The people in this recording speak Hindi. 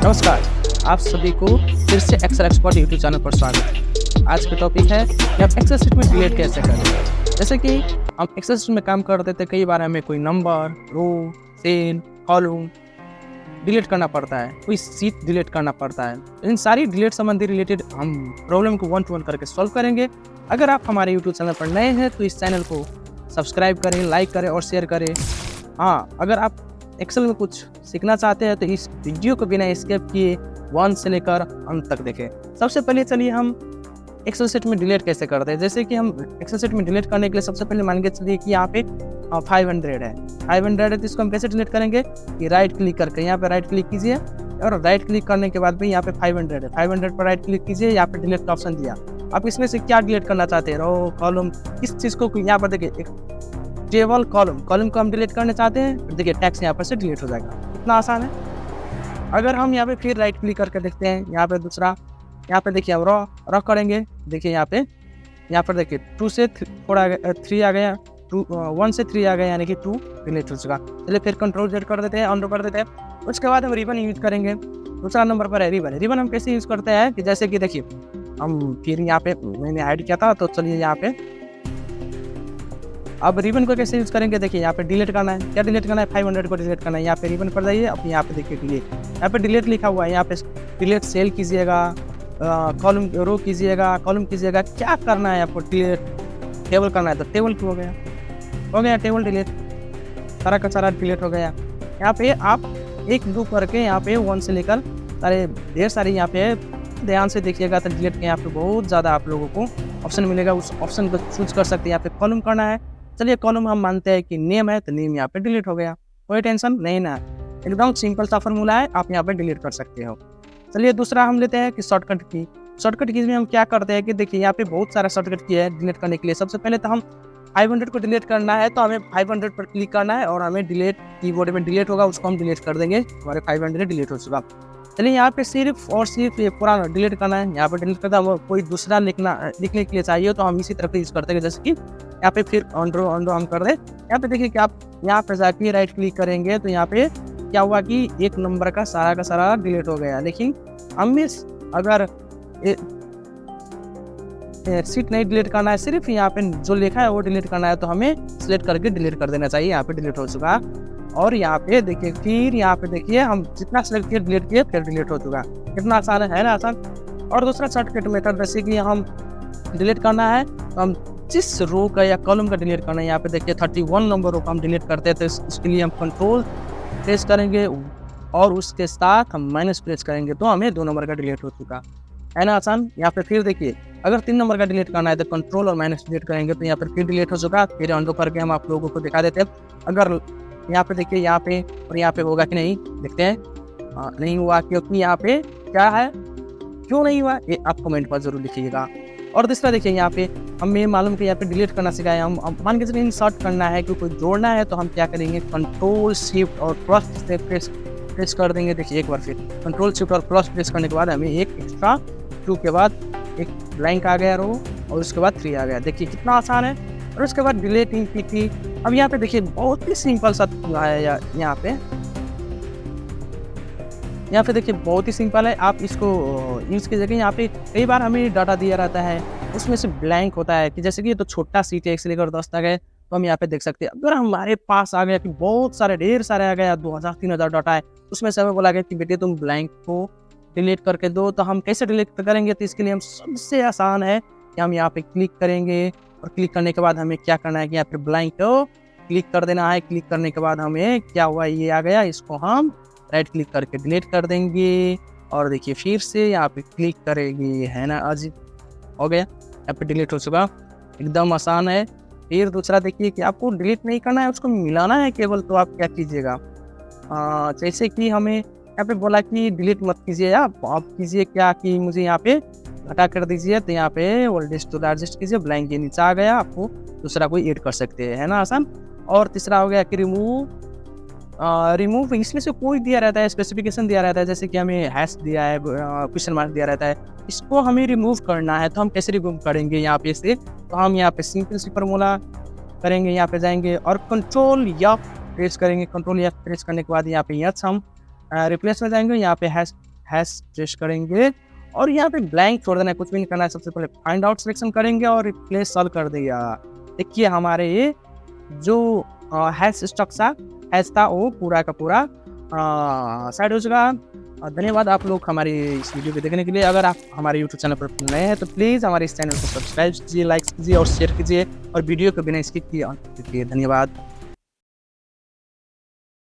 नमस्कार, आप सभी को फिर से एक्सेल एक्सपर्ट यूट्यूब चैनल पर स्वागत है। आज का टॉपिक है कि आप एक्सेल शीट में डिलीट कैसे करें। जैसे कि हम एक्सेल शीट में काम करते थे, कई बार हमें कोई नंबर, रो, सेल, कॉलम डिलीट करना पड़ता है, कोई सीट डिलीट करना पड़ता है। इन सारी डिलीट संबंधी रिलेटेड हम प्रॉब्लम को 1 to 1 करके सॉल्व करेंगे। अगर आप हमारे यूट्यूब चैनल पर नए हैं तो इस चैनल को सब्सक्राइब करें, लाइक करें और शेयर करें। हाँ, अगर आप एक्सेल में कुछ सीखना चाहते हैं तो इस वीडियो को बिना स्किप किए 1 से लेकर अंत तक देखें। सबसे पहले चलिए हम एक्सेल शीट में डिलीट कैसे करते हैं। जैसे कि हम एक्सेल शीट में डिलीट करने के लिए सबसे पहले मान के चलिए कि यहाँ पे 500 है, 500 है तो इसको हम कैसे डिलीट करेंगे कि राइट क्लिक करके यहाँ पे राइट क्लिक कीजिए और राइट क्लिक करने के बाद भी यहाँ पे 500 है, 500 पर राइट क्लिक कीजिए, यहाँ पे डिलीट का ऑप्शन दिया। आप इसमें से क्या डिलीट करना चाहते हैं, रो, कॉलम, किस चीज़ को यहाँ पर देखिए एक टेबल कॉलम को हम डिलीट करना चाहते हैं, देखिए टैक्स यहाँ पर से डिलीट हो जाएगा। इतना आसान है। अगर हम यहाँ पे फिर राइट क्लिक करके देखते हैं, यहाँ पे दूसरा, यहाँ पे देखिए हम रॉ करेंगे, देखिए यहाँ पर देखिए 2 से 3 आ गया, 1 से 3 आ गया, यानी कि 2 डिलीट हो चुका। चलिए फिर कंट्रोल Z कर देते हैं, अंडू कर देते हैं। उसके बाद हम रिबन यूज करेंगे। दूसरा नंबर पर है रिबन हम कैसे यूज़ करते हैं कि जैसे कि देखिए हम फिर यहाँ पे मैंने ऐड किया था, तो चलिए यहाँ पे अब रिबन को कैसे यूज़ करेंगे। देखिए यहाँ पे डिलीट करना है, क्या डिलीट करना है, 500 को डिलीट करना है। यहाँ पे रिबन पर जाइए, अब यहाँ पे देखिए डिलीट, यहाँ पे डिलीट लिखा हुआ है, यहाँ पे डिलीट सेल कीजिएगा, कॉलम रो कीजिएगा, कॉलम कीजिएगा, क्या करना है आपको, डिलीट टेबल करना है तो टेबल हो गया टेबल डिलीट, सारा का सारा डिलीट हो गया। यहाँ पे आप 1-2 करके यहाँ पे 1 से लेकर सारे ढेर सारे यहाँ पे ध्यान से देखिएगा तो डिलीट के यहाँ पे बहुत ज़्यादा आप लोगों को ऑप्शन मिलेगा, उस ऑप्शन को चूज कर सकते हैं। यहाँ पे कॉलम करना है, चलिए कॉलम हम मानते हैं कि नेम है तो नेम यहाँ पे डिलीट हो गया, कोई टेंशन नहीं ना, एकदम सिंपल सा फॉर्मूला है, आप यहाँ पे डिलीट कर सकते हो। चलिए दूसरा हम लेते हैं कि शॉर्टकट की में हम क्या करते हैं कि देखिए यहाँ पे बहुत सारा शॉर्टकट की है डिलीट करने के लिए। सबसे पहले तो हम 500 को डिलीट करना है तो हमें 500 पर क्लिक करना है और हमें डिलीट कीबोर्ड में डिलीट होगा, उसको हम डिलीट कर देंगे, हमारे 500 डिलीट हो चुका। चलिए यहाँ पे सिर्फ और सिर्फ ये पूरा डिलीट करना है, यहाँ पे डिलीट करता है। कोई दूसरा लिखने के लिए चाहिए तो हम इसी तरह से यूज़ करते हैं, जैसे कि यहाँ पे फिर अंडो हम कर दें। यहाँ पे देखिए कि आप यहाँ पे जाके राइट क्लिक करेंगे तो यहाँ पे क्या हुआ कि एक नंबर का सारा डिलीट हो गया। लेकिन हमें अगर सीट नहीं डिलीट करना है, सिर्फ यहाँ पे जो लिखा है वो डिलीट करना है तो हमें सिलेक्ट करके डिलीट कर देना चाहिए। यहाँ पे डिलीट हो चुका और यहाँ पे देखिए फिर यहाँ पे देखिए हम जितना सेलेक्ट किए डिलीट किए फिर डिलीट हो चुका। कितना आसान है ना, आसान। और दूसरा शॉर्टकट मेथड जैसे कि हम डिलीट करना है तो हम जिस रो का या कॉलम का डिलीट करना है, यहाँ पे देखिए 31 नंबर रो का हम डिलीट करते हैं तो इसके लिए हम कंट्रोल प्रेस करेंगे और उसके साथ हम माइनस प्रेस करेंगे तो हमें 2 नंबर का डिलीट हो चुका, है ना, आसान। यहाँ पे फिर देखिए अगर 3 नंबर का डिलीट करना है तो कंट्रोल और माइनस डिलीट करेंगे तो यहाँ पर फिर डिलीट हो चुका। फिर अंडो करके हम आप लोगों को दिखा देते हैं। अगर यहाँ पे देखिए यहाँ पे और यहाँ पे होगा कि नहीं, देखते हैं। नहीं हुआ क्योंकि यहाँ पे क्या है, क्यों नहीं हुआ ये आप कमेंट पर जरूर लिखिएगा। और दूसरा देखिए यहाँ पे हमें मालूम कि यहाँ पे डिलीट करना सिखाए, हम मान के चलिए इंसर्ट करना है, क्योंकि जोड़ना है तो हम क्या करेंगे, कंट्रोल शिफ्ट और प्लस से प्रेस कर देंगे। देखिए एक बार फिर कंट्रोल शिफ्ट और प्लस प्रेस करने के बाद हमें एक एक्स्ट्रा 2 के बाद एक ब्लैंक आ गया रो और उसके बाद 3 आ गया। देखिए कितना आसान है। और उसके बाद डिलीटिंग PT। अब यहाँ पे देखिए बहुत ही सिंपल सा है, यहाँ पे देखिए बहुत ही सिंपल है। आप इसको यूज़ कीजिएगा। यहाँ पे कई बार हमें डाटा दिया रहता है, उसमें से ब्लैंक होता है कि जैसे कि ये तो छोटा सीट है 1 से लेकर 10 तक है, तो हम यहाँ पे देख सकते हैं। अगर हमारे पास आ गया कि बहुत सारे ढेर सारे आ गया, 2000-3000 डाटा है, उसमें से हमें बोला गया कि बेटे तुम ब्लैंक को डिलीट करके दो, तो हम कैसे डिलीट करेंगे। तो इसके लिए हम सबसे आसान है कि हम यहाँ पे क्लिक करेंगे और क्लिक करने के बाद हमें क्या करना है कि यहाँ पे ब्लैंक को क्लिक कर देना है। क्लिक करने के बाद हमें क्या हुआ, ये आ गया, इसको हम राइट क्लिक करके डिलीट कर देंगे और देखिए फिर से यहाँ पे क्लिक करेंगे, है ना, अजीब हो गया, यहाँ पे डिलीट हो चुका। एकदम आसान है। फिर दूसरा देखिए कि आपको डिलीट नहीं करना है, उसको मिलाना है केवल, तो आप क्या कीजिएगा, जैसे कि हमें यहाँ पे बोला कि डिलीट मत कीजिए, आप कीजिए क्या कि मुझे यहाँ पे घटा कर दीजिए, तो यहाँ पे ओल्डेस्ट टू लार्जेस्ट कीजिए, ब्लैंक ये नीचे आ गया, आपको दूसरा कोई ऐड कर सकते हैं, है ना, आसान। और तीसरा हो गया कि रिमूव इसमें से कोई दिया रहता है, स्पेसिफिकेशन दिया रहता है, जैसे कि हमें हैश दिया है, क्वेश्चन मार्क दिया रहता है, इसको हमें रिमूव करना है तो हम कैसे रिमूव करेंगे यहाँ पे से। तो हम यहाँ पे सिंपल सी फॉर्मूला करेंगे, यहाँ पे जाएंगे और कंट्रोल F प्रेस करेंगे। कंट्रोल F प्रेस करने के बाद यहाँ पे यस हम रिप्लेस में जाएंगे, यहाँ पे हैश हैश प्रेस करेंगे और यहाँ पे ब्लैंक छोड़ देना है, कुछ भी नहीं करना है। सबसे पहले फाइंड आउट सिलेक्शन करेंगे और रिप्लेस सॉल्व कर दिया। देखिए हमारे ये जो हैश हैश था वो पूरा का पूरा साइड हो चुका। धन्यवाद आप लोग हमारी इस वीडियो को देखने के लिए। अगर आप हमारे यूट्यूब चैनल पर नए हैं तो प्लीज़ हमारे इस चैनल को सब्सक्राइब कीजिए, लाइक कीजिए और शेयर कीजिए और वीडियो को बिना स्किप किए। धन्यवाद।